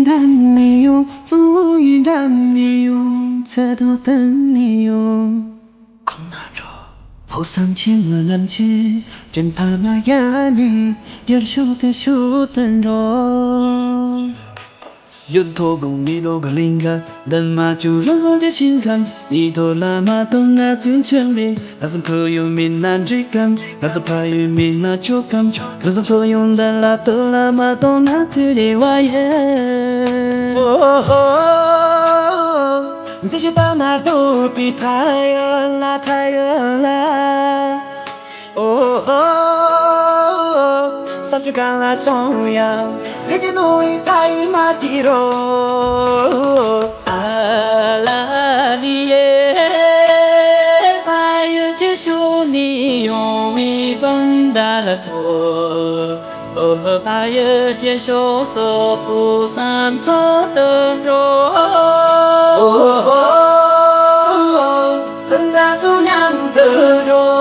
然没用，总依然没用，猜到等没用。空拿着菩萨千了难解，真怕那压力，点手的手等着。有头公你都个灵感，但嘛就让手的心看，你都那么懂那最全面，那是可用命难追赶，那是怕有命那就感，那是可用的那都那么懂那最的玩意。这些把那都比拍呀啦拍呀啦。三句干啦重要，一件东西大于马蹄罗。阿拉尼耶，还有这首你用米本达拉托。还有这首索布山侧的罗。本达祖娘的罗。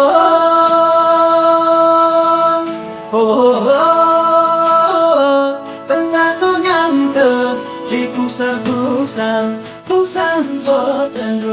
本来走样的，追不上，不上我的肉。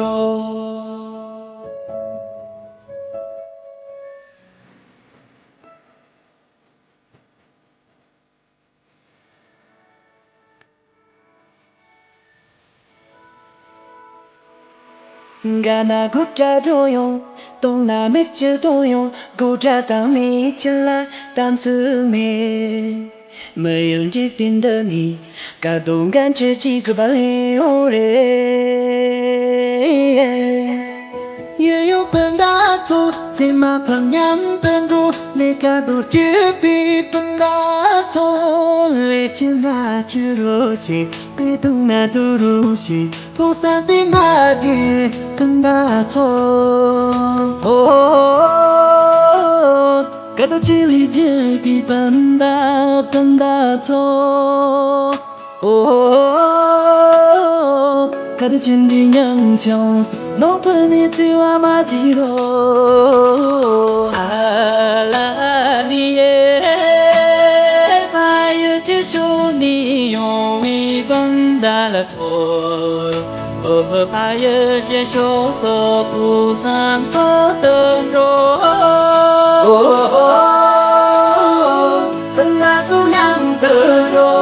Gana guja doyong, dong na meche doyong, guja ta mi chila tam su me. 没有这边的你，感动感知几个把流泪。也有本大错，谁嘛旁样本如，你感动这边本大错，你听那只罗西，别动那都如西，不散的那点本大错。感到这里这边本大错。感到千里扬长。No penitiwa matiro ala niye Fire to show ni yon mi bandala to Fire to show so pusan to den ro Benda tu yang terro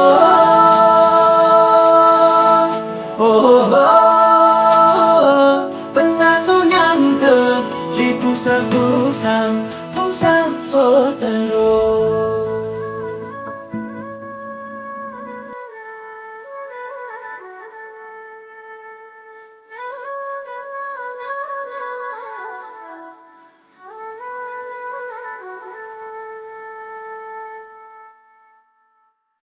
不上，